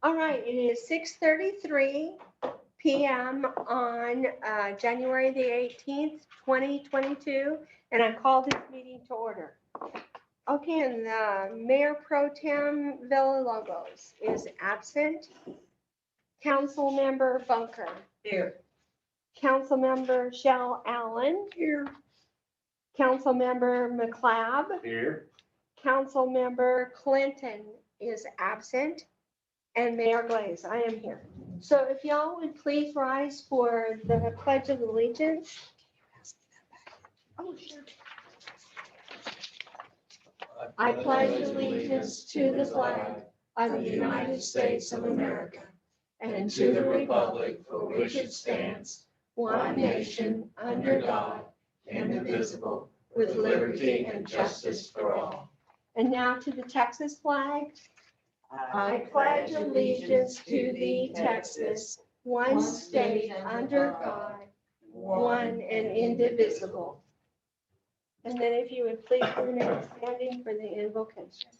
All right, it is 6:33 p.m. on January the 18th, 2022, and I call this meeting to order. Okay, and the Mayor Pro Tem Villalobos is absent. Councilmember Bunker. Here. Councilmember Shell Allen. Here. Councilmember McLeod. Here. Councilmember Clinton is absent. And Mayor Glaze, I am here. So if y'all would please rise for the Pledge of Allegiance. Oh, sure. I pledge allegiance to the flag of the United States of America and to the republic for which it stands, one nation, under God, indivisible, with liberty and justice for all. And now to the Texas flag. I pledge allegiance to thee, Texas, one state under God, one and indivisible. And then if you would please remain standing for the invocation.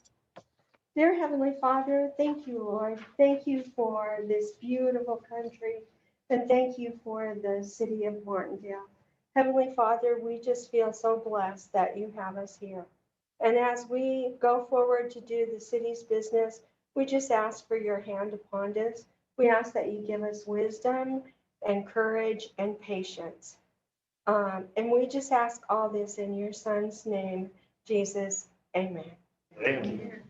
Dear Heavenly Father, thank you, Lord. Thank you for this beautiful country, and thank you for the city of Martindale. Heavenly Father, we just feel so blessed that you have us here. And as we go forward to do the city's business, we just ask for your hand upon us. We ask that you give us wisdom and courage and patience. And we just ask all this in your son's name, Jesus. Amen. Amen.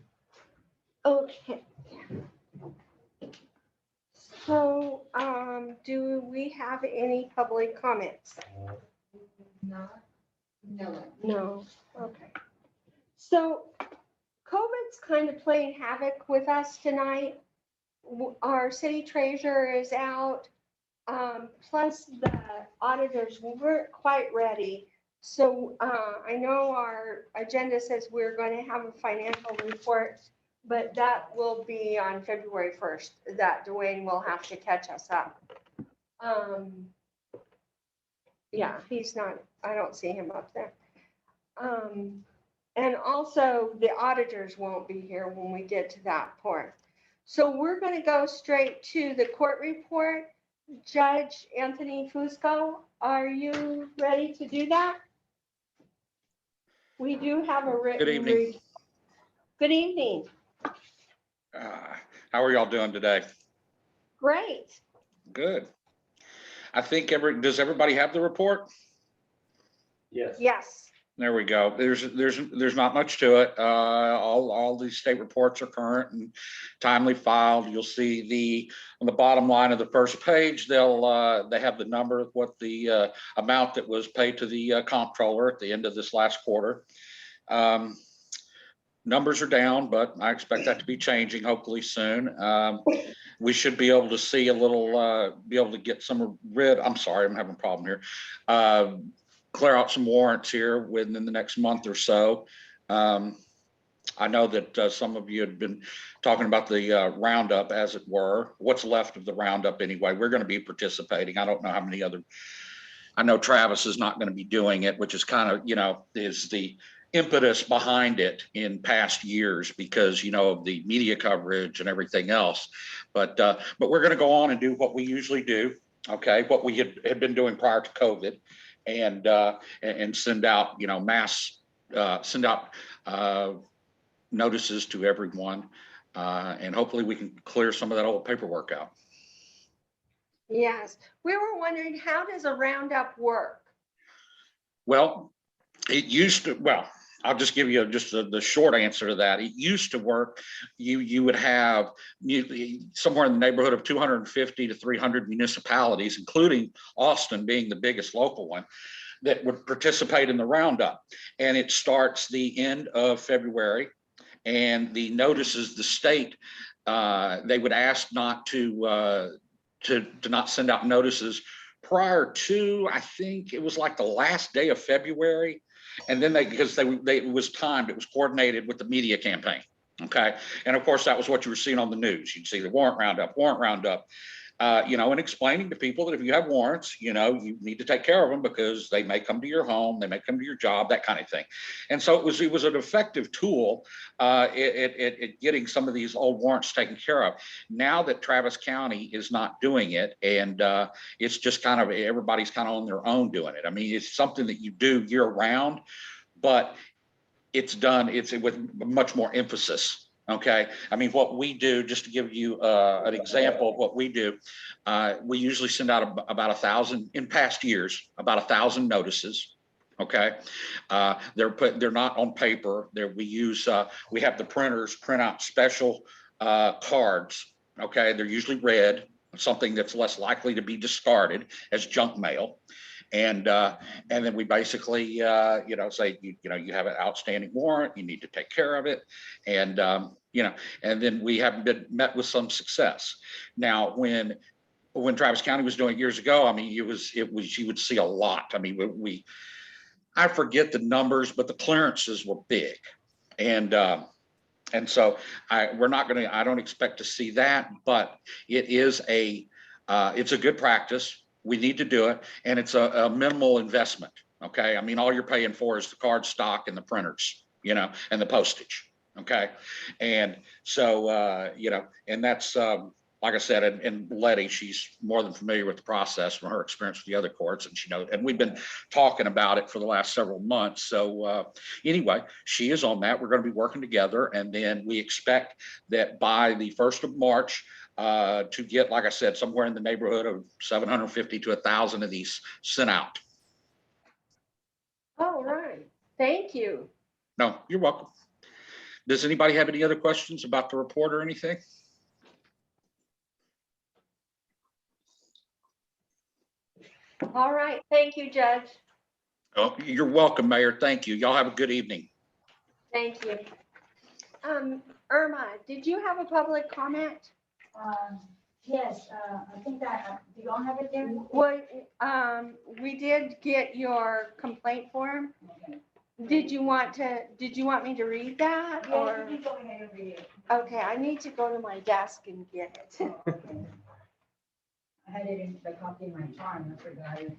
Okay. So, do we have any public comments? No. No. Okay. So COVID's kind of playing havoc with us tonight. Our city treasurer is out, plus the auditors weren't quite ready. So I know our agenda says we're going to have a financial report, but that will be on February 1st, that Dwayne will have to catch us up. Yeah, he's not, I don't see him up there. And also the auditors won't be here when we get to that point. So we're going to go straight to the court report. Judge Anthony Fusco, are you ready to do that? We do have a written. Good evening. Good evening. How are y'all doing today? Great. Good. I think does everybody have the report? Yes. Yes. There we go. There's not much to it. All these state reports are current and timely filed. You'll see on the bottom line of the first page, they have the number of what the amount that was paid to the comptroller at the end of this last quarter. Numbers are down, but I expect that to be changing hopefully soon. We should be able to see a little, be able to get some I'm sorry, I'm having a problem here. Clear out some warrants here within the next month or so. I know that some of you had been talking about the roundup, as it were. What's left of the roundup anyway? We're going to be participating. I don't know how many other. I know Travis is not going to be doing it, which is kind of, is the impetus behind it in past years because, of the media coverage and everything else. But we're going to go on and do what we usually do. Okay, what we had been doing prior to COVID. And send out, send out notices to everyone. And hopefully we can clear some of that old paperwork out. Yes. We were wondering, how does a roundup work? Well, it used to, I'll just give you the short answer to that. It used to work. You would have somewhere in the neighborhood of 250 to 300 municipalities, including Austin being the biggest local one, that would participate in the roundup. And it starts the end of February. And the notices, the state, they would ask not to not send out notices prior to, I think it was like the last day of February. And then it was timed, it was coordinated with the media campaign. Okay. And of course, that was what you were seeing on the news. You'd see the warrant roundup. and explaining to people that if you have warrants, you need to take care of them because they may come to your home, they may come to your job, that kind of thing. And so it was an effective tool at getting some of these old warrants taken care of. Now that Travis County is not doing it, and it's just kind of everybody's kind of on their own doing it. I mean, it's something that you do year round, but it's with much more emphasis. Okay. I mean, what we do, just to give you an example of what we do, we usually send out about 1,000 in past years, about 1,000 notices. Okay. They're not on paper. We have the printers print out special cards. Okay. They're usually red, something that's less likely to be discarded as junk mail. And then we basically, say, you have an outstanding warrant, you need to take care of it. And, and then we have been met with some success. Now, when Travis County was doing it years ago, I mean, you would see a lot. I mean, I forget the numbers, but the clearances were big. And so I don't expect to see that, but it's a good practice. We need to do it, and it's a minimal investment. Okay. I mean, all you're paying for is the card stock and the printers, and the postage. Okay. And so, and that's, like I said, and Letty, she's more than familiar with the process from her experience with the other courts, and she knows, and we've been talking about it for the last several months. So anyway, she is on that. We're going to be working together, and then we expect that by the 1st of March, to get, like I said, somewhere in the neighborhood of 750 to 1,000 of these sent out. All right. Thank you. No, you're welcome. Does anybody have any other questions about the report or anything? All right. Thank you, Judge. Oh, you're welcome, Mayor. Thank you. Y'all have a good evening. Thank you. Irma, did you have a public comment? Yes, I think that, do you all have it there? Well, we did get your complaint form. Okay. Did you want me to read that Yeah, or? you can go ahead and read it. Okay, I need to go to my desk and get it. Oh, okay. I had it in the copy in my time, I forgot it.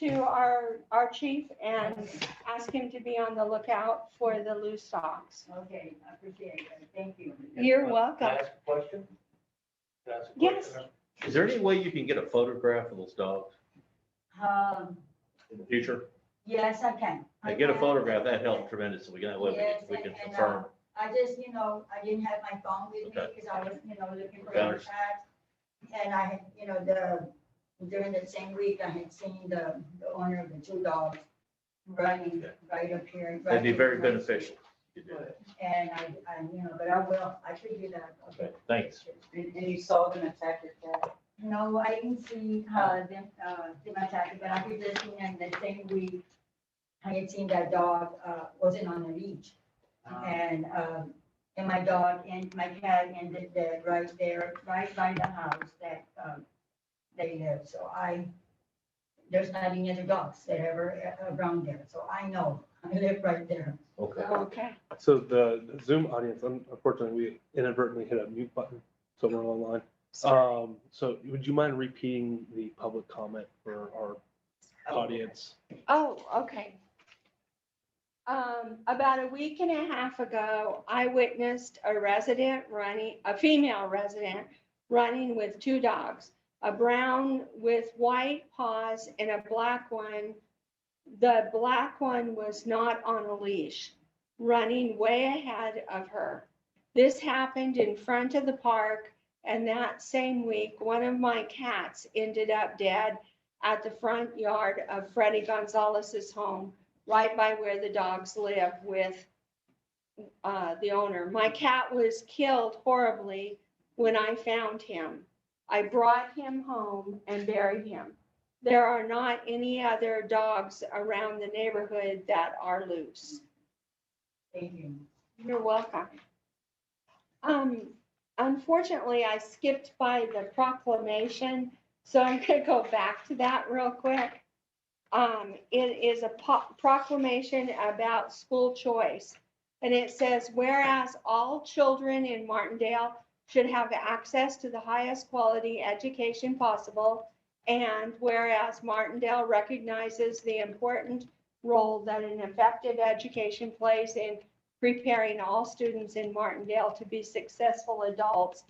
To our chief and ask him to be on the lookout for the loose socks. Okay, I appreciate it, thank you. You're welcome. Can I ask a question? Can I ask a Yes. question? Is there any way you can get a photograph of those dogs in the future? Yes, I can. I get a photograph, that helps tremendously. That way Yes, we can and, confirm. I just, I didn't have my phone with me Okay. because I was, looking for Got the it. chat. And I had, during the same week, I had seen the owner of the 2 dogs running Okay. right up here. That'd be right very in- beneficial. You do that. And but I will, I should do that. Okay, thanks. And you saw them attack your cat? No, I didn't see, them attack it, but I was just seeing in the same week, I had seen that dog, wasn't on a leash. And my dog and my cat ended there, right there, right by the house that, they live. So there's not any other dogs that ever around there. So I know, I live right there. Okay. Okay. So the Zoom audience, unfortunately, we inadvertently hit a mute button, so we're online. So would you mind repeating the public comment for our audience. Oh, okay. About a week and a half ago, I witnessed a female resident running with two dogs, a brown with white paws and a black one. The black one was not on a leash, running way ahead of her. This happened in front of the park, and that same week, one of my cats ended up dead at the front yard of Freddie Gonzalez's home, right by where the dogs live with the owner. My cat was killed horribly when I found him. I brought him home and buried him. There are not any other dogs around the neighborhood that are loose. Thank you. You're welcome. Unfortunately, I skipped by the proclamation, so I'm gonna go back to that real quick. It is a proclamation about school choice. And it says, whereas all children in Martindale should have access to the highest quality education possible. And whereas Martindale recognizes the important role that an effective education plays in preparing all students in Martindale to be successful adults.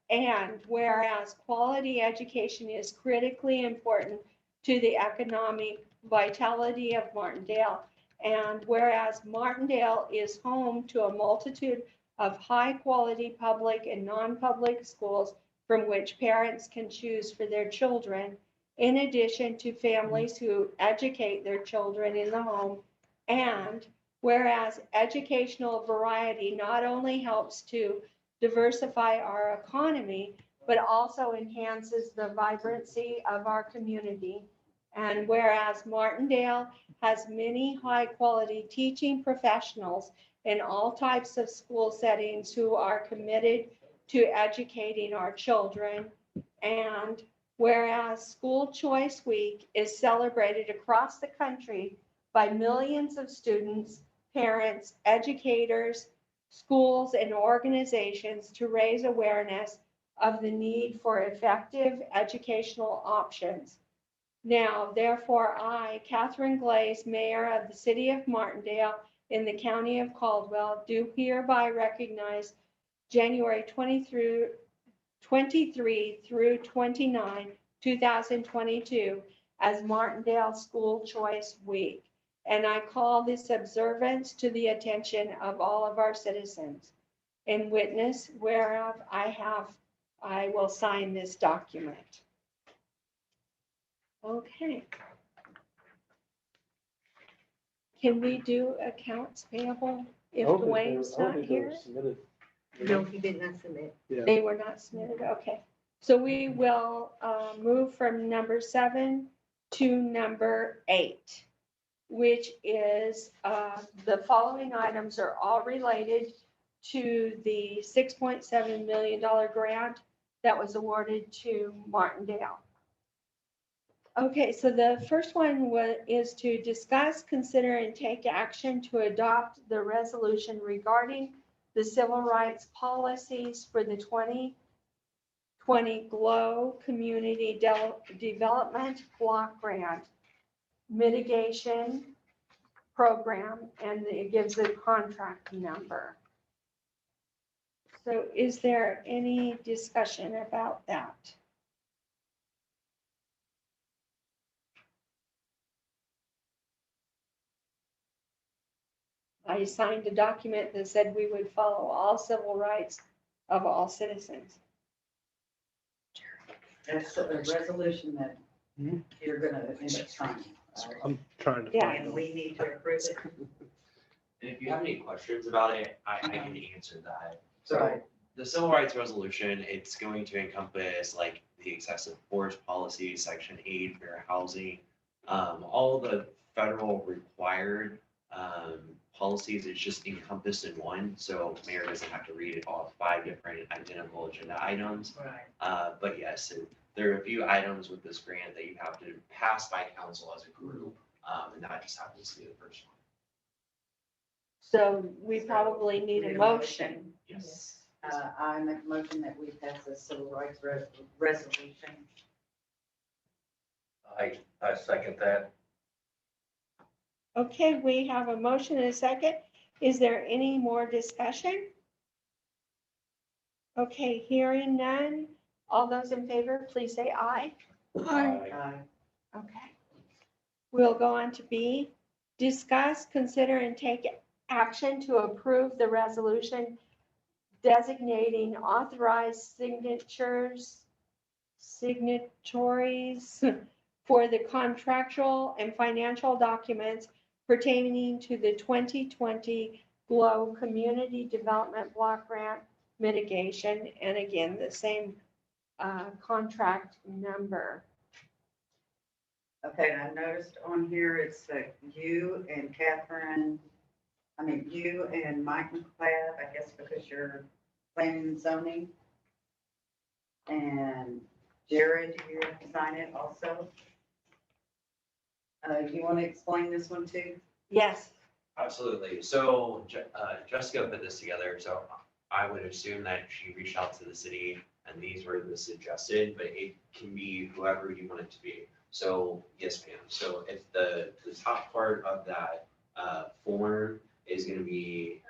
And whereas quality education is critically important to the economic vitality of Martindale. And whereas Martindale is home to a multitude of high-quality public and non-public schools from which parents can choose for their children, in addition to families who educate their children in the home. And whereas educational variety not only helps to diversify our economy, but also enhances the vibrancy of our community. And whereas Martindale has many high-quality teaching professionals in all types of school settings who are committed to educating our children. And whereas School Choice Week is celebrated across the country by millions of students, parents, educators, schools, and organizations to raise awareness of the need for effective educational options. Now, therefore, I, Catherine Glaze, Mayor of the City of Martindale in the County of Caldwell, do hereby recognize January 23 through 29, 2022 as Martindale School Choice Week. And I call this observance to the attention of all of our citizens. In witness whereof I will sign this document. Okay. Can we do accounts payable if I don't think they were- Dwayne's I don't not think they were here? submitted. No, he did not submit. Yeah. They were not submitted, okay. So we will move from number 7 to number 8, which is the following items are all related to the $6.7 million grant that was awarded to Martindale. Okay, so the first one is to discuss, consider, and take action to adopt the resolution regarding the civil rights policies for the 2020 GLOW Community Development Block Grant Mitigation Program, and it gives a contract number. So is there any discussion about that? I signed a document that said we would follow all civil rights of all citizens. That's a resolution that Mhm. you're gonna end up signing. right? I'm trying to Yeah. find And it. we need to approve it. And if you have any questions about it, I can answer that. So Right. the civil rights resolution, it's going to encompass like the excessive force policy, section 8, fair housing, all the federal required policies is just encompassed in one. So mayor doesn't have to read it all 5 different identical agenda items. Right. But yes, there are a few items with this grant that you have to pass by council as a group, and that just happens to be the first one. So we probably need a motion. Yes. I make a motion that we pass the civil rights resolution. I second that. Okay, we have a motion and a second. Is there any more discussion? Okay, hearing none. All those in favor, please say aye. Aye. Okay. We'll go on to B, discuss, consider, and take action to approve the resolution designating authorized signatories for the contractual and financial documents pertaining to the 2020 GLOW Community Development Block Grant mitigation, and again, the same contract number. Okay, and I noticed on here, it's you and you and Mike McLeod, I guess because you're planning and zoning. And Jared, you have to sign it also. You want to explain this one too? Yes, Absolutely. So Jessica put this together, so I would assume that she reached out to the city and these were the suggested, but it can be whoever you want it to be. So yes, ma'am. So if the top part of that form is going to be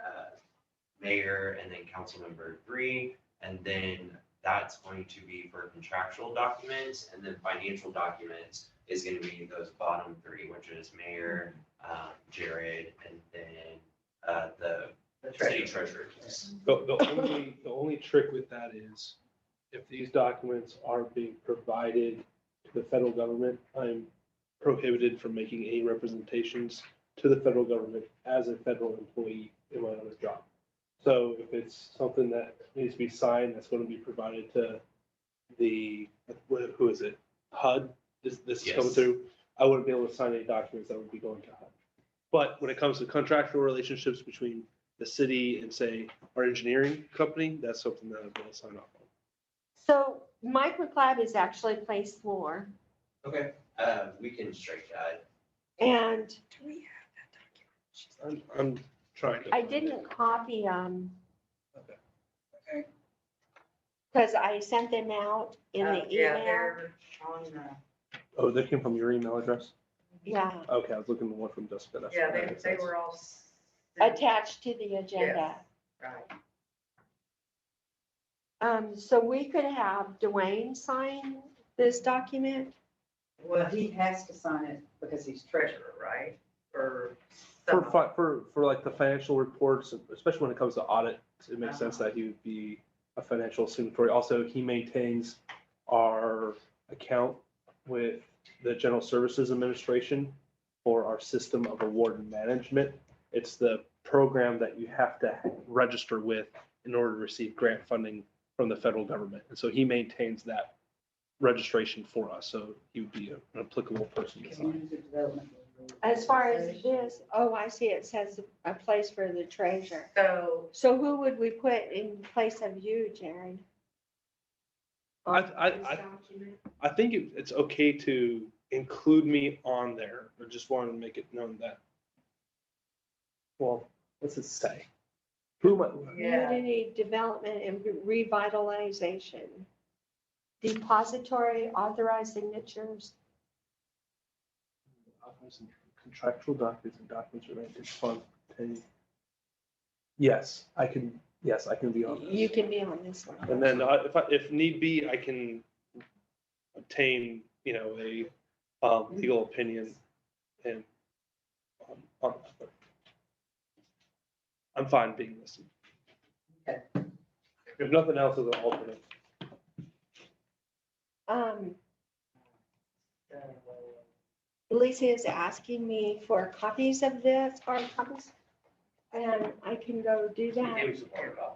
mayor and then council member 3, and then that's going to be for contractual documents, and then financial documents is going to be those bottom 3, which is mayor, Jared, and then the city treasurer. The only trick with that is if these documents are being provided to the federal government, I'm prohibited from making any representations to the federal government as a federal employee in my other job. So if it's something that needs to be signed, that's going to be provided to the, who is it? HUD, this is coming Yes. through. I wouldn't be able to sign any documents that would be going to HUD. But when it comes to contractual relationships between the city and say our engineering company, that's something that I'd be able to sign off on. so Mike McLeod is actually place 4, Okay, we can strike that. and I'm trying to. I find didn't it. copy Okay. because I sent them out in the Yeah, email. they're on the, Oh, that came from your email address? Yeah, Okay, I was looking at the one from Jessica. That's- yeah, that they makes sense. were all. attached to the agenda. Right. So we could have Dwayne sign this document. Well, he has to sign it because he's treasurer, right? Or. For like the financial reports, especially when it comes to audit, it makes sense that he would be a financial signatory. Also, he maintains our account with the General Services Administration for our system of award management. It's the program that you have to register with in order to receive grant funding from the federal government. And so he maintains that registration for us. So he would be an applicable person to sign. Community development. As far as this, oh, I see, it says a place for the treasurer. So, So who would we put in place of you, Jared? I think it's okay to include me on there, but just wanted to make it known that. Well, what's it say? Who am I? yeah, Community development and revitalization. Depository authorized signatures. Contractual documents and documents related to fund. Yes, I can be on You this. can be on this one. And then if need be, I can obtain, a legal opinion and on that, but I'm fine being listed. Okay. If nothing else as an alternate. Lisa is asking me for copies of this, hard copies. And I can go do that.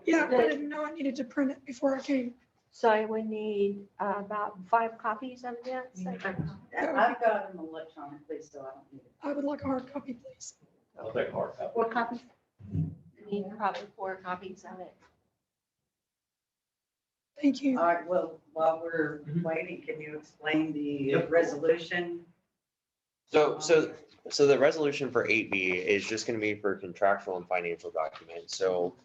Yeah, I didn't know I needed to print it before I came. So I would need about 5 copies of this. I've got them electronically, so I don't need it. I would like a hard copy, please. I'll take hard copy. 4 copies? Need probably 4 copies of it. Thank you. All right, well, while we're waiting, can you explain the resolution? So the resolution for 8B is just going to be for contractual and financial documents. So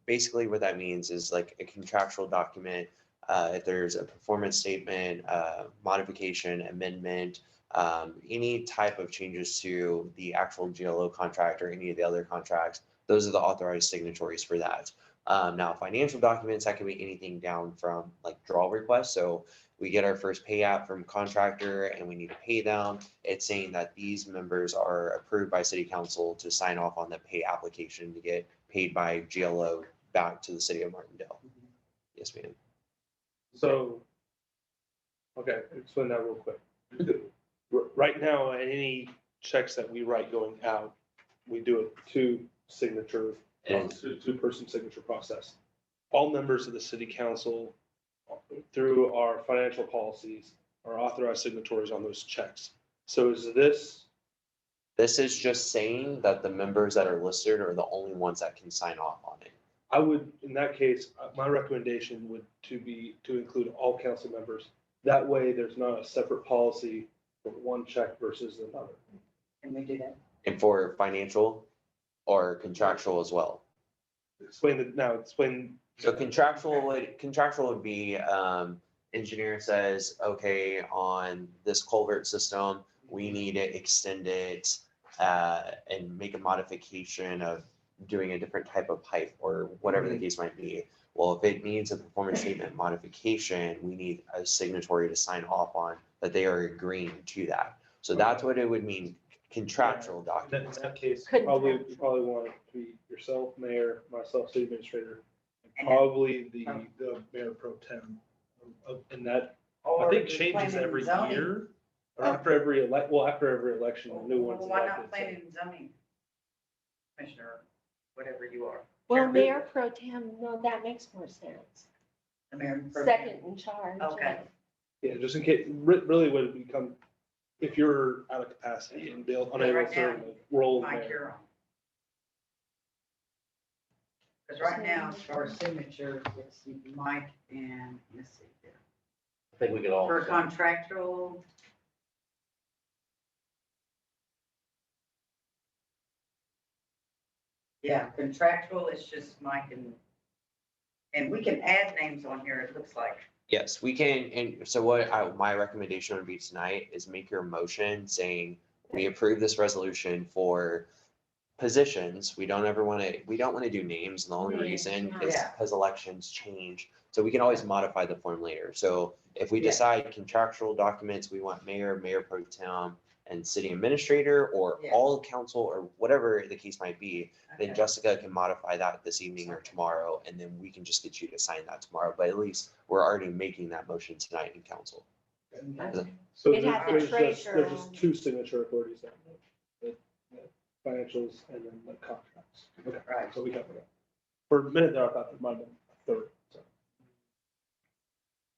basically what that means is like a contractual document, if there's a performance statement, modification, amendment, Any type of changes to the actual GLO contract or any of the other contracts, those are the authorized signatories for that. Now, financial documents, that could be anything down from like draw requests. So we get our first pay app from contractor and we need to pay them. It's saying that these members are approved by city council to sign off on the pay application to get paid by GLO back to the city of Martindale. Yes, ma'am. So, okay, explain that real quick. Right now, any checks that we write going out, we do a two-signature, And- two-person signature process. All members of the city council, through our financial policies, are authorized signatories on those checks. So is this, This is just saying that the members that are listed are the only ones that can sign off on it. I would, in that case, my recommendation would to include all council members. That way, there's not a separate policy for one check versus another. Can we do that? And for financial or contractual as well. Explain. So contractual would be, engineer says, okay, on this culvert system, we need to extend it, and make a modification of doing a different type of pipe or whatever the case might be. Well, if it needs a performance statement modification, we need a signatory to sign off on that they are agreeing to that. So that's what it would mean, contractual In documents. that case, Contractual. you probably want it to be yourself, mayor, myself, city administrator, and And probably the mayor pro tem. And that, I Or think the changes planning and every zoning. year. Or after every after every election, the new one's Well, why not elected. planning and zoning? Commissioner, whatever you are, Well, Sure. Mayor Pro Tem, no, that makes more sense. the mayor. pro tem. Second in charge. Okay. Yeah, just in case, really would it become, if you're out of capacity and unable right to serve now, the role of Mike, mayor. you're on. Because right now, for signature, it's Mike and, let's see here. I think we could all. For contractual. Yeah, contractual is just Mike and we can add names on here, it looks like. Yes, we can, and so my recommendation would be tonight is make your motion saying, we approve this resolution for positions. We don't want to do names, and the only Yeah, reason is yeah. because elections change. So we can always modify the form later. So if we Yeah. decide contractual documents, we want mayor, mayor pro tem, and city administrator, or Yeah. all council, or whatever the case might be, then Okay. Jessica can modify that this evening or tomorrow, and then we can just get you to sign that tomorrow. But at least we're already making that motion tonight in council. So It had the there's treasurer there's just on. two signature authorities there. The financials and then the contracts. Okay, Right. so we covered it. For a minute there, I thought there might have been a third. So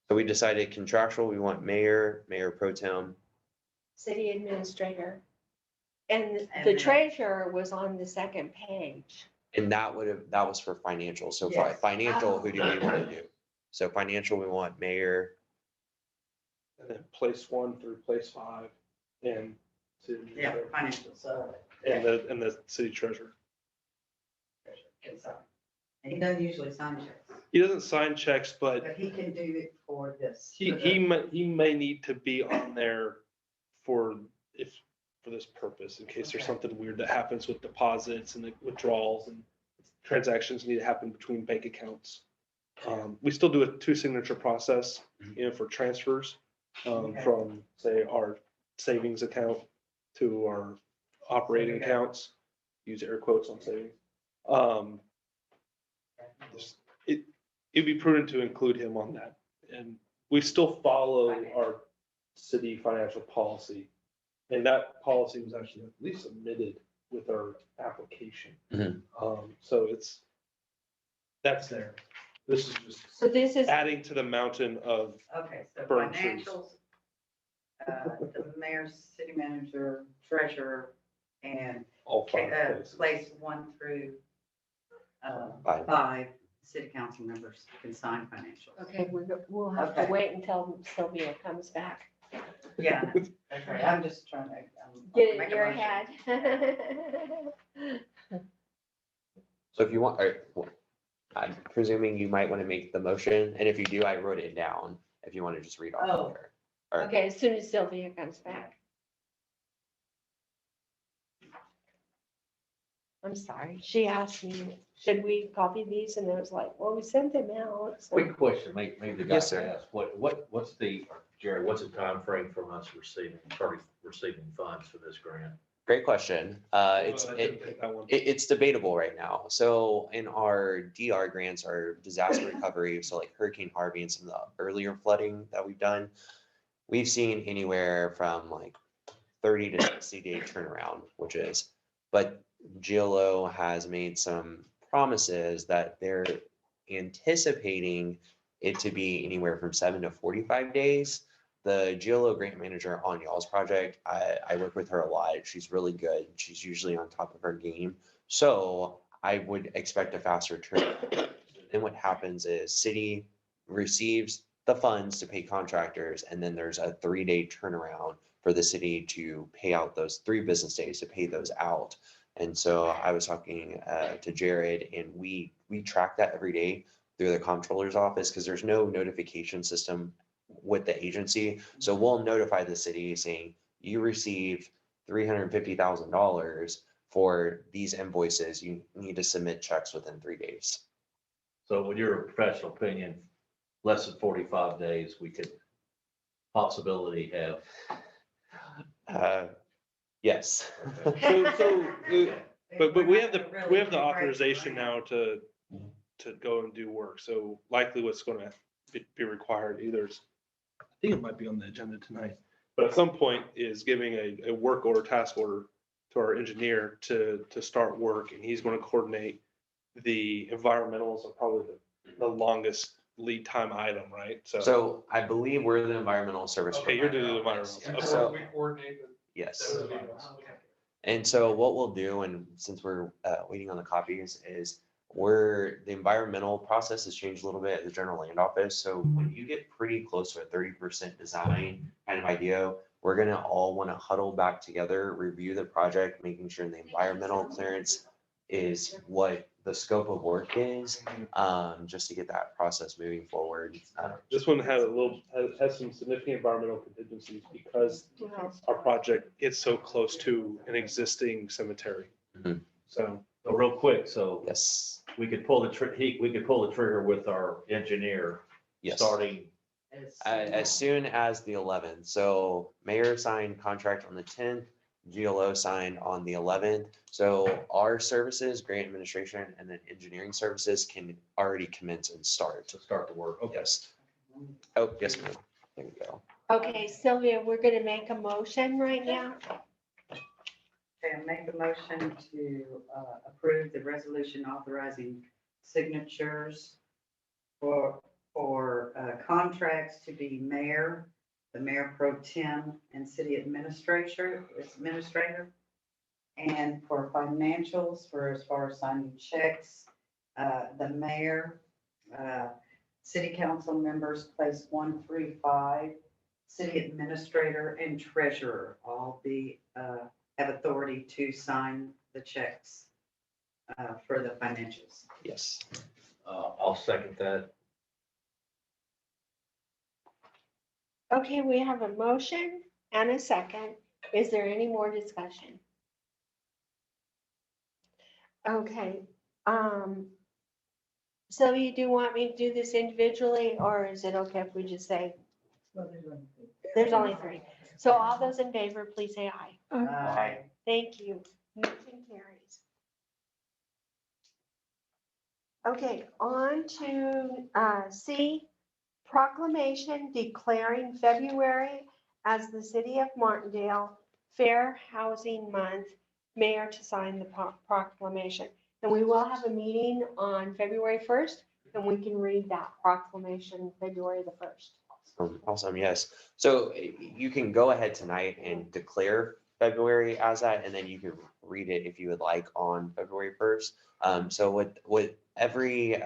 So we decided contractual, we want mayor, mayor pro tem. City administrator. And And the then- treasurer was on the second page. And that was for financial. So for Yes. financial, who do we want to do? So financial, we want mayor. And then place 1 through place 5 and city Yeah, administrator financial, so. and the city treasurer. And he doesn't usually sign checks, He doesn't sign checks, but but he can do it for this. he may need to be on there for this purpose, in case there's Okay. something weird that happens with deposits and the withdrawals and transactions need to happen between bank accounts. We still do a two-signature process, for transfers, Okay. from, say, our savings account to our operating Okay. accounts. Use air quotes on savings. It'd be prudent to include him on that. And we still follow our city financial policy. And that policy was actually at least submitted with our application. Mhm. So that's there. This is just So this is, adding to the mountain of, Okay, so Burn trees. financials, the mayor, city manager, treasurer, and all five places. place 1 through Five. 5, city council members can sign financials. okay, we'll have to Okay. wait until Sylvia comes back. Yeah, that's right, I'm just trying to. Get it in make a your motion. head. So if you want, I'm presuming you might want to make the motion, and if you do, I wrote it down, if you want to just read off Oh. of there. Or- Okay, as soon as Sylvia comes back. I'm sorry. She asked me, should we copy these? And I was like, well, we sent them out. so- Quick question, maybe the guy Yes, can sir. ask, what's the, Jerry, what's the timeframe from us starting receiving funds for this grant? Great question. It's, I didn't take that one. it's debatable right now. So in our DR grants, our disaster recovery, so like Hurricane Harvey and some of the earlier flooding that we've done, we've seen anywhere from like 30 to 60-day turnaround, which is, but GLO has made some promises that they're anticipating it to be anywhere from 7 to 45 days. The GLO grant manager on y'all's project, I work with her a lot. She's really good. She's usually on top of her game. So I would expect a faster turnaround. Then what happens is city receives the funds to pay contractors, and then there's a 3-day turnaround for the city to pay out those 3 business days to pay those out. And so I was talking to Jared, and we track that every day through the comptroller's office because there's no notification system with the agency. So we'll notify the city saying, you received $350,000 for these invoices. You need to submit checks within 3 days. So with your professional opinion, less than 45 days, we could possibility have. Yes. But we have the authorization now to go and do work. So likely what's going to be required either is, I think it might be on the agenda tonight, but at some point is giving a work order, task order to our engineer to start work, and he's going to coordinate the environmentals are probably the longest lead time item, right? So I believe we're the environmental service. Okay, you're doing the provider. environmental. Yeah, so- we coordinate. Yes. And so what we'll do, and since we're waiting on the copies, is the environmental process has changed a little bit at the general land office. So when you get pretty close to a 30% design kind of idea, we're gonna all want to huddle back together, review the project, making sure the environmental clearance is what the scope of work is, just to get that process moving forward. This one has some significant environmental contingencies because our project gets so close to an existing cemetery. Mhm. So, So real quick, so Yes, we could pull the trigger with our engineer yes. starting. As soon as the 11th. So mayor signed contract on the 10th, GLO signed on the 11th. So our services, grant administration, and then engineering services can already commence and start. To start the work. Okay. Yes. Oh, yes, ma'am. There you go. Okay, Sylvia, we're gonna make a motion right now. Okay, I make a motion to approve the resolution authorizing signatures for contracts to be mayor, the mayor pro tem, and city administrator, and for financials for as far as signing checks, the mayor, city council members, place 1 through 5, city administrator and treasurer all have authority to sign the checks for the financials. Yes. I'll second that. Okay, we have a motion and a second. Is there any more discussion? Okay, Sylvia, do you want me to do this individually, or is it okay if we just say, there's only 3? So all those in favor, please say aye. Aye. Thank you. Motion carries. Okay, on to C, proclamation declaring February as the City of Martindale Fair Housing Month, mayor to sign the proclamation. And we will have a meeting on February 1st, and we can read that proclamation February the 1st. Awesome, yes. So you can go ahead tonight and declare February as that, and then you can read it if you would like on February 1st. So with every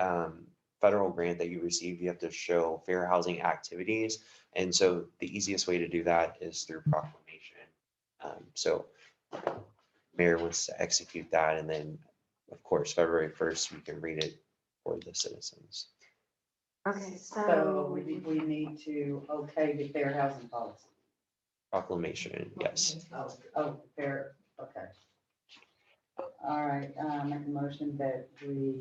federal grant that you receive, you have to show fair housing activities. And so the easiest way to do that is through proclamation. So mayor wants to execute that, and then, of course, February 1st, we can read it for the citizens. Okay, So so we need to okay the fair housing policy. Proclamation, yes. Oh, fair, okay. All right, make a motion that we.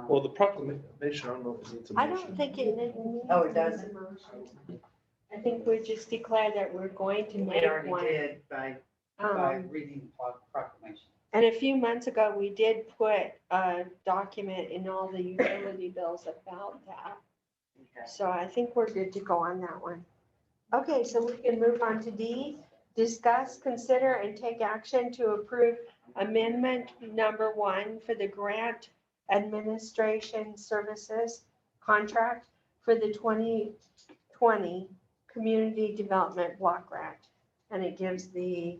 Well, the proclamation, I don't know if it needs a I motion. don't think it needs. Oh, it doesn't? a motion. I think we just declare that we're going to We make already one. did by Um, reading the proclamation. And a few months ago, we did put a document in all the utility bills about that. Okay. So I think we're good to go on that one. Okay, so we can move on to D, discuss, consider, and take action to approve amendment number 1 for the grant administration services contract for the 2020 Community Development Block Grant. And it gives the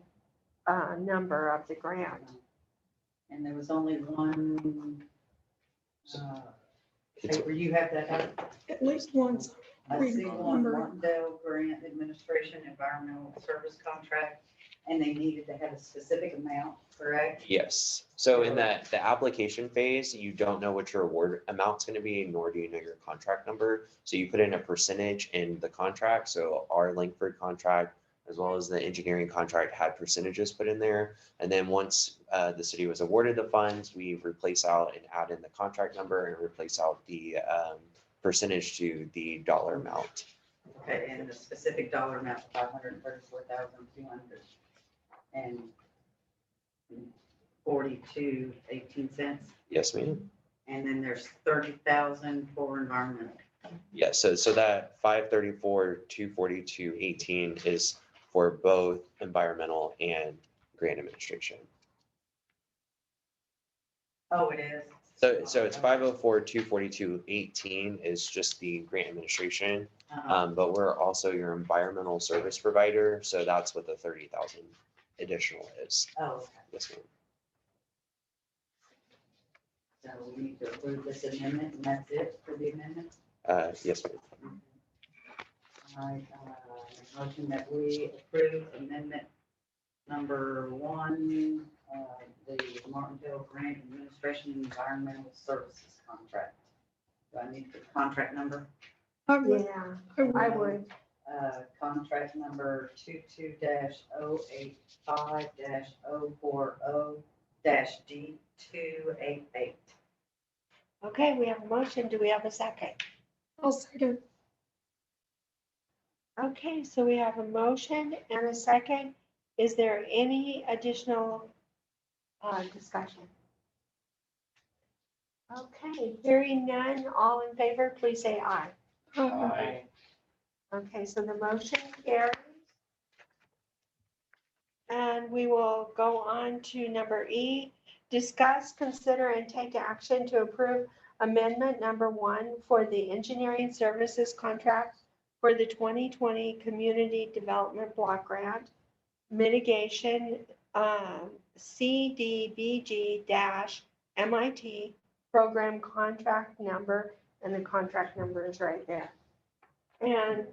number of the grant. And there was only one, It's- paper, you have that up? At least once. I Read see the one, number. Martindale Grant Administration Environmental Service Contract, and they needed to have a specific amount, correct? Yes, so in the application phase, you don't know what your award amount's gonna be, nor do you know your contract number. So you put in a percentage in the contract, so our Langford contract, as well as the engineering contract had percentages put in there. And then once the city was awarded the funds, we replace out and add in the contract number and replace out the percentage to the dollar amount. Okay, and the specific dollar amount, $534,242.18. Yes, ma'am? And then there's 30,000 for environmental. Yeah, so that 534,242.18 is for both environmental and grant administration. Oh, it is? So it's 504,242.18 is just the grant administration, Uh-huh. but we're also your environmental service provider, so that's what the 30,000 additional is. Oh, okay. Yes, ma'am. So we need to approve this amendment, and that's it for the amendment? Yes, ma'am. All right, motion that we approve amendment number 1, the Martindale Grant Administration Environmental Services Contract. Do I need the contract number? I would, Yeah, I would. I would. Contract number 22-085-040-D288. Okay, we have a motion. Do we have a second? I'll second. Okay, so we have a motion and a second. Is there any additional discussion? Okay, hearing none, all in favor, please say aye. Okay, so the motion carries. And we will go on to number E, discuss, consider, and take action to approve amendment number 1 for the engineering services contract for the 2020 Community Development Block Grant mitigation, CDBG-MIT program contract number, and the contract number is right there. And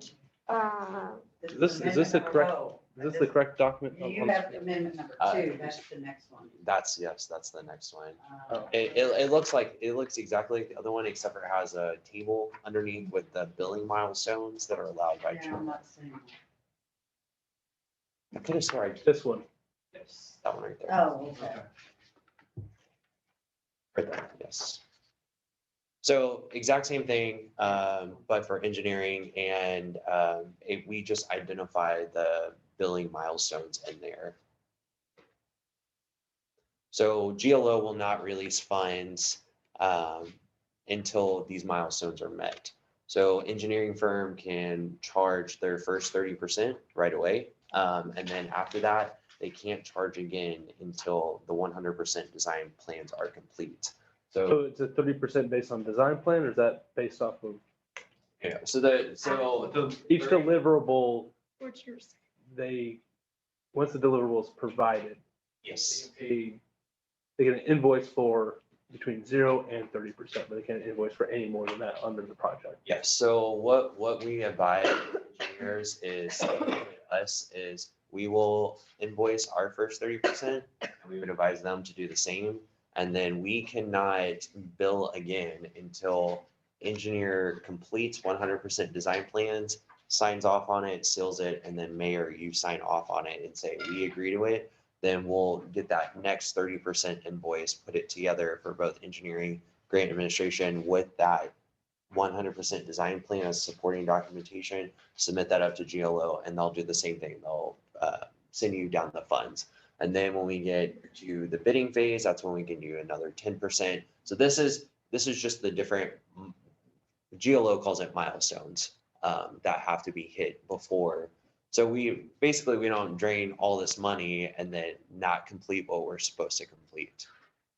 Is this the correct- Is this the correct document? You have amendment number 2, that's the next one. That's the next one. Uh, It looks exactly like the other one, except for it has a table underneath with the billing milestones that are allowed by Yeah, I'm June. not seeing. I could have sworn I This one. yes, that one right there. Oh, okay. Right there, yes. So exact same thing, but for engineering and we just identify the billing milestones in there. So GLO will not release funds until these milestones are met. So engineering firm can charge their first 30% right away. And then after that, they can't charge again until the 100% design plans are complete. So it's a 30% based on design plan, or is that based off of Yeah, so each deliverable? What's yours? Once the deliverable is provided, yes, they get an invoice for between 0 and 30%, but they can't invoice for any more than that under the project. yes. So what we advise engineers is we will invoice our first 30%. And we would advise them to do the same. And then we cannot bill again until engineer completes 100% design plans, signs off on it, seals it, and then mayor, you sign off on it and say, we agree to it. then we'll get that next 30% invoice, put it together for both engineering, grant administration with that 100% design plan as supporting documentation, submit that up to GLO, and they'll do the same thing. They'll send you down the funds. And then when we get to the bidding phase, that's when we can do another 10%. So this is just the different, GLO calls it milestones that have to be hit before. So we don't drain all this money and then not complete what we're supposed to complete.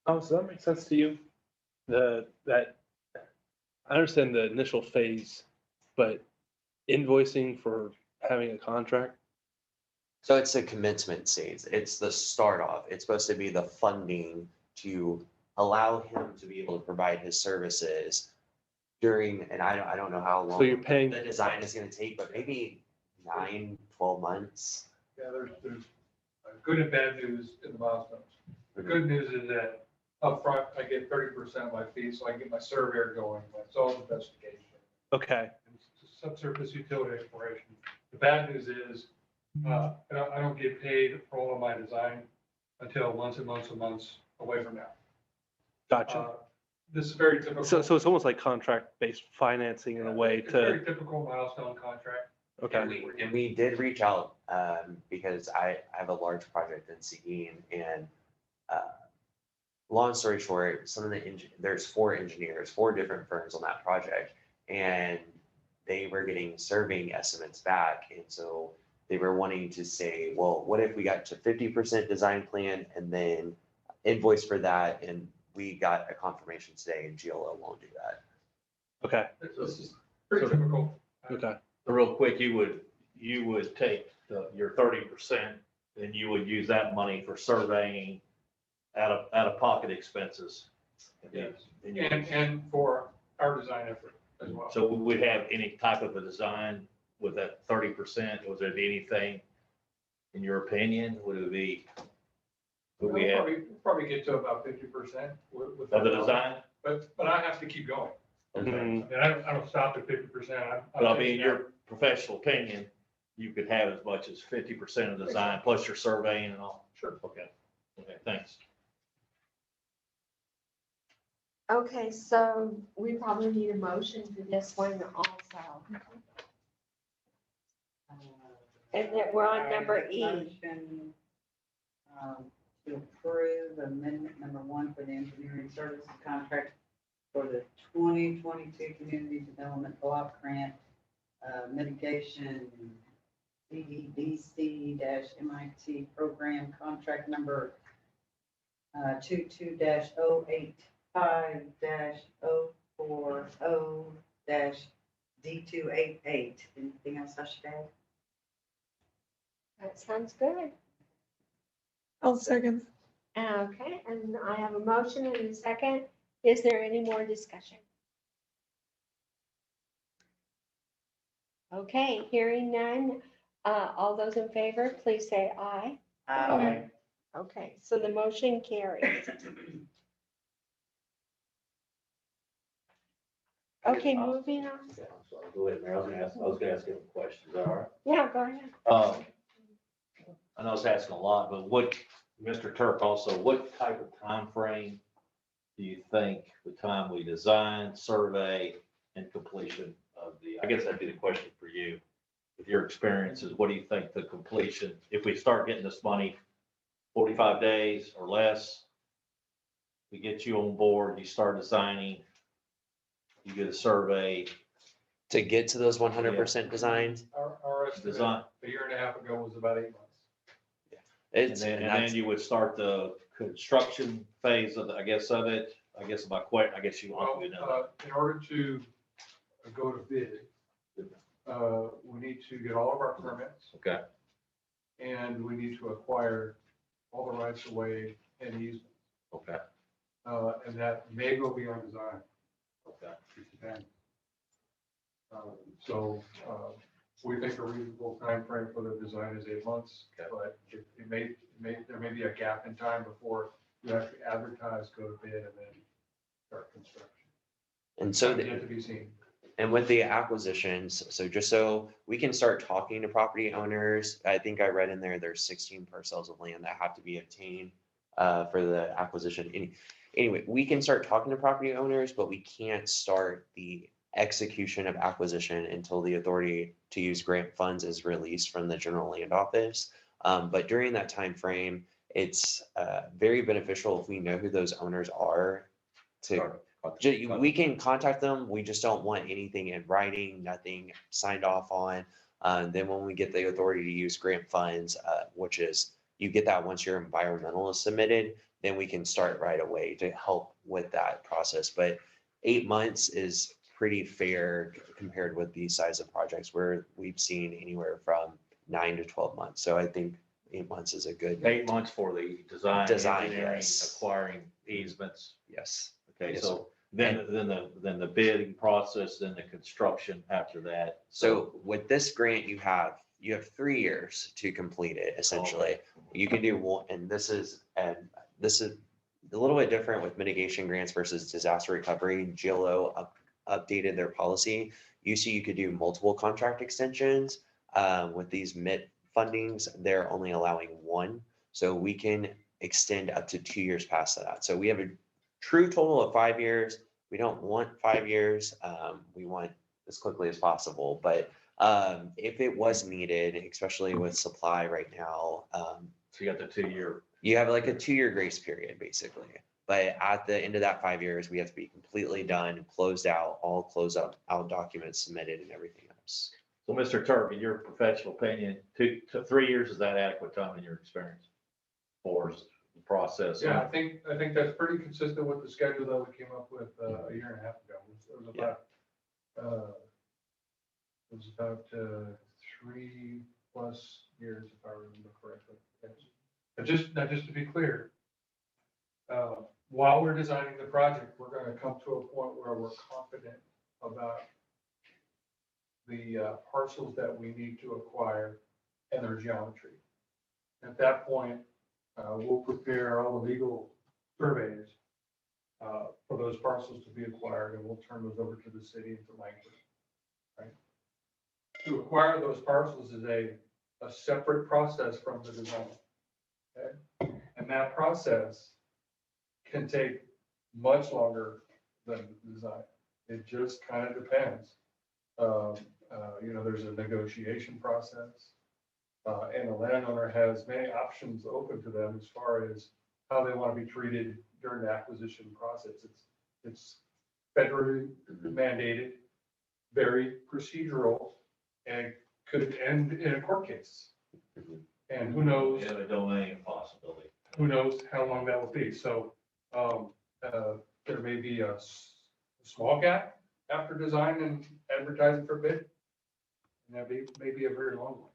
Oh, so that makes sense to you? That, I understand the initial phase, but invoicing for having a contract? So it's a commencement stage. It's the start off. It's supposed to be the funding to allow him to be able to provide his services during, and I don't know how long So you're paying, the design is gonna take, but maybe 9-12 months. Yeah, there's good and bad news in the milestones. The good news is that upfront, I get 30% of my fee, so I can get my surveyor going, my soil investigation, okay, and subsurface utility exploration. The bad news is, I don't get paid for all of my design until months and months and months away from now. gotcha. This is very typical. So it's almost like contract-based financing in a way It's very to, typical milestone contract. okay, And we did reach out, because I have a large project in Seguin and, long story short, there's 4 engineers, 4 different firms on that project. And they were getting surveying estimates back. And so they were wanting to say, well, what if we got to 50% design plan and then invoice for that? And we got a confirmation today and GLO won't do that. okay, This is pretty typical. okay. Real quick, you would take your 30% and you would use that money for surveying out of pocket expenses. Yes. And you- And for our design effort as well. So we would have any type of a design with that 30%? Was there anything, in your opinion, would it be? Would we have We'll probably get to about 50% with. of the design? But I have to keep going. Okay. I Mhm. mean, I don't stop at 50%. But I mean, in your professional opinion, you could have as much as 50% of the design plus your surveying and all? Sure. Okay, okay, thanks. Okay, so we probably need a motion for this one also. And then we're on number E. Motion, to approve amendment number 1 for the engineering services contract for the 2022 Community Development Block Grant mitigation CDBC-MIT program contract number 22-085-040-D288. Anything else I should add? That sounds good. I'll second. Okay, and I have a motion and a second. Is there any more discussion? Okay, hearing none. All those in favor, please say aye. Aye. Okay, so the motion carries. Okay, moving on. Yeah, I'm sorry. Go ahead, Mayor. I was gonna ask you a question. Is that all right? Yeah, go ahead. I know I was asking a lot, but Mr. Turk also, what type of time frame do you think the time we design, survey, and completion of I guess that'd be the question for you. With your experiences, what do you think the completion, if we start getting this money 45 days or less, we get you on board, you start designing, you get a survey, To get to those 100% designs, Our estimate design, a year and a half ago was about 8 months. and it's, then, and and that's, then you would start the construction phase of, I guess you want to know. In order to go to bid, we need to get all of our permits Okay, and we need to acquire all the rights of way and easements. okay, And that may go beyond design. okay. It depends. So we think a reasonable timeframe for the design is 8 months, Okay. but there may be a gap in time before you actually advertise, go to bid, and then start construction. and so Yet to be seen. And with the acquisitions, so just so we can start talking to property owners, I think I read in there, there's 16 parcels of land that have to be obtained for the acquisition. Anyway, we can start talking to property owners, but we can't start the execution of acquisition until the authority to use grant funds is released from the general land office. But during that time frame, it's very beneficial if we know who those owners are to we can contact them. We just don't want anything in writing, nothing signed off on. Then when we get the authority to use grant funds, which is you get that once your environmental is submitted, then we can start right away to help with that process. But 8 months is pretty fair compared with these size of projects where we've seen anywhere from 9 to 12 months. So I think 8 months is a good. 8 months for the design, engineering, yes. acquiring easements. Yes. Okay, Yes, so then the bidding process, then the construction after that. So with this grant, you have 3 years to complete it, essentially. You can do one, and this is a little bit different with mitigation grants versus disaster recovery. GLO updated their policy. You see, you could do multiple contract extensions. With these MIT fundings, they're only allowing one. So we can extend up to 2 years past that. So we have a true total of 5 years. We don't want 5 years. We want as quickly as possible. But if it was needed, especially with supply right now, So you got the 2 year. you have like a 2 year grace period, basically. But at the end of that 5 years, we have to be completely done, closed out, all closed out documents submitted and everything else. So Mr. Turk, in your professional opinion, 2 to 3 years, is that adequate time in your experience? For the process? Yeah, I think that's pretty consistent with the schedule that we came up with a year and a half ago. It was about 3+ years, if I remember correctly. Yes. But just to be clear, while we're designing the project, we're going to come to a point where we're confident about the parcels that we need to acquire and their geometry. At that point, we'll prepare all the legal surveys for those parcels to be acquired, and we'll turn those over to the city and to Langford. Right? To acquire those parcels is a separate process from the design. Okay? And that process can take much longer than the design. It just kind of depends. There's a negotiation process. And the landowner has many options open to them as far as how they want to be treated during the acquisition process. It's federally mandated, very procedural, and could end in a court case. And who knows? Yeah, the domain of possibility. Who knows how long that will be? So there may be a small gap after design and advertising for bid. And that may be a very long one.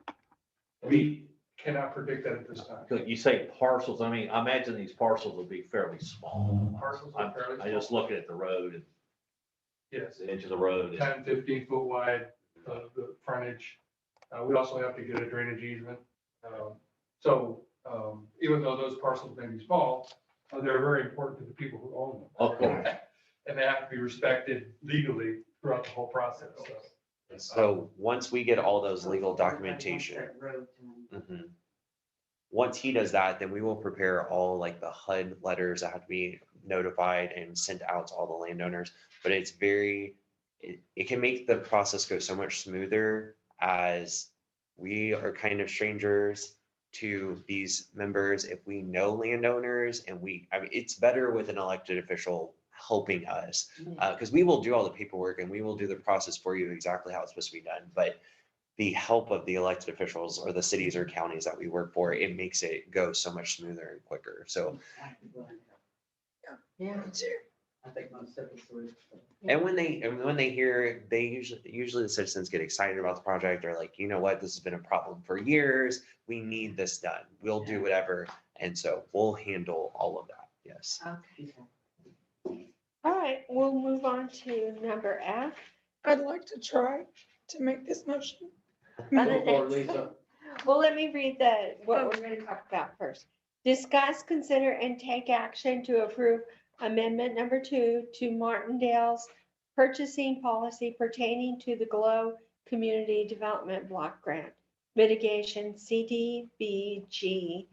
We cannot predict that at this time. You say parcels, I mean, I imagine these parcels will be fairly small. Parcels are fairly I just look at the road and Yes, the edge of the road. 10, 15 foot wide, the frontage. We also have to get a drainage easement. So even though those parcels may be small, they're very important to the people who own them. Of course. And they have to be respected legally throughout the whole process. So once we get all those legal documentation, once he does that, then we will prepare all like the HUD letters that have to be notified and sent out to all the landowners. But it's it can make the process go so much smoother as we are kind of strangers to these members. If we know landowners and it's better with an elected official helping us, because we will do all the paperwork and we will do the process for you exactly how it's supposed to be done. But the help of the elected officials or the cities or counties that we work for, it makes it go so much smoother and quicker. So, Yeah. I think most of us would. and when they hear, they usually the citizens get excited about the project. They're like, you know what, this has been a problem for years. We need this done. We'll do whatever. And so we'll handle all of that. Yes. Okay. All right, we'll move on to number F. I'd like to try to make this motion. Well, let me read what we're going to talk about first. Discuss, consider, and take action to approve amendment number 2 to Martindale's purchasing policy pertaining to the GLOW Community Development Block Grant Mitigation CDBG-MIT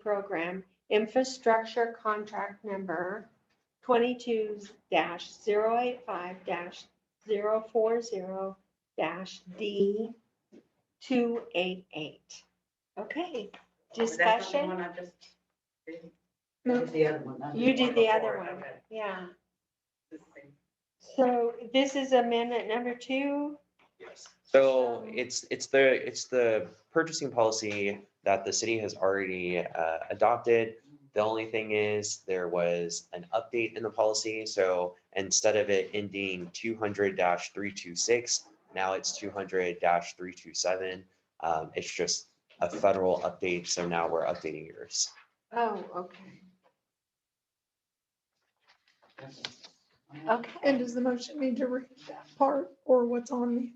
Program Infrastructure Contract Number 22-085-040-D288. Okay, That's not the discussion? one I just did. No. That was the other one. You did the other before. one, Okay. yeah. Let's see. So this is amendment number 2. Yes. So it's the purchasing policy that the city has already adopted. The only thing is there was an update in the policy. So instead of it ending 200-326, now it's 200-327. It's just a federal update. So now we're updating yours. Oh, okay. Okay. And does the motion need to read that part or what's on the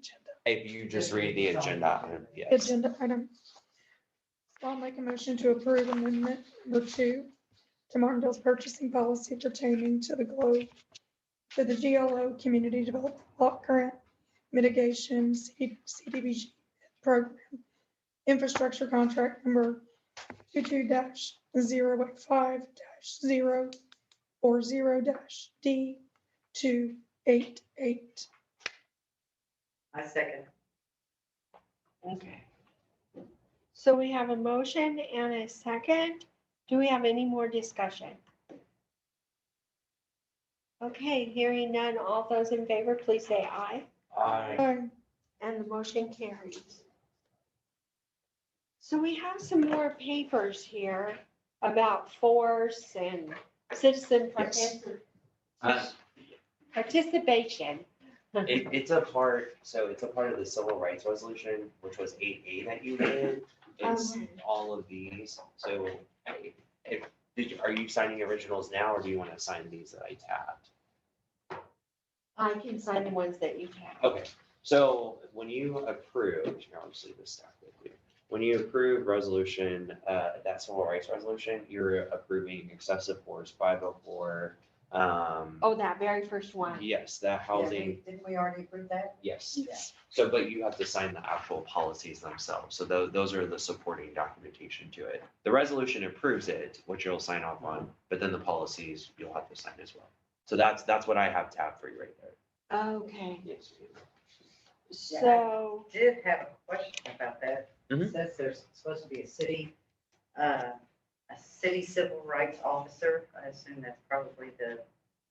If you just read the agenda, item, yes. agenda item? So I'll make a motion to approve amendment number 2 to Martindale's purchasing policy pertaining to the GLO Community Development Block Grant Mitigation CDBG Program Infrastructure Contract Number 22-085-040-D288. I second. Okay. So we have a motion and a second. Do we have any more discussion? Okay, hearing none, all those in favor, please say aye. Aye. And the motion carries. So we have some more papers here about force and citizen participation. It's a part of the civil rights resolution, which was 8A that you did. It's all of these. So are you signing originals now or do you want to sign these that I tabbed? I can sign the ones that you have. Okay, so when you approved, here, I'll just leave this stack with you. When you approve resolution, that civil rights resolution, you're approving excessive force 504. Oh, that very first one. Yes, that housing, Didn't we already approve that? yes. Yeah. So, but you have to sign the actual policies themselves. So those are the supporting documentation to it. The resolution approves it, which you'll sign off on, but then the policies you'll have to sign as well. So that's what I have tabbed for you right there. Okay, Yes. so, Did have a question about that. It Mhm. says there's supposed to be a city civil rights officer. I assume that's probably the.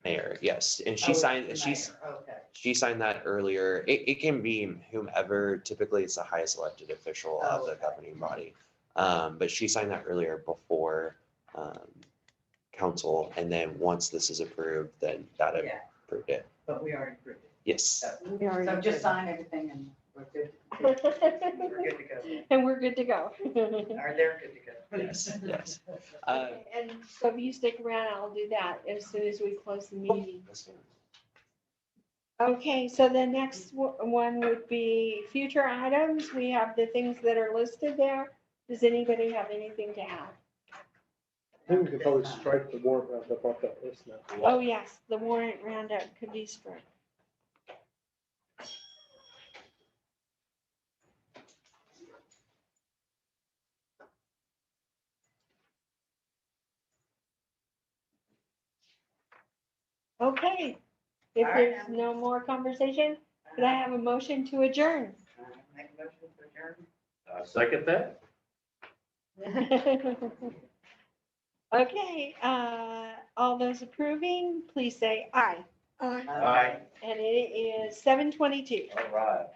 Mayor, yes, and Oh, she it's signed, the she's, mayor. Okay. she signed that earlier. It can be whomever, typically it's the highest elected official of the Okay. governing body. But she signed that earlier before, council, and then once this is approved, then that Yeah, approved it. but we already approved it. Yes, So we already so did just that. sign everything and we're good. We're good to go. And we're good to go. Or they're good to go. yes, yes. Okay, and so if you stick around, I'll do that as soon as we close the meeting. Okay, so the next one would be future items. We have the things that are listed there. Does anybody have anything to add? I think we could probably strike the warrant roundup off that list now. Oh, yes, the warrant roundup could be struck. Okay, if All right, there's no more conversation, could I have a motion to adjourn? Make a motion to adjourn. Second that? Okay, all those approving, please say aye. Aye. Aye. And it is 7:22. All right.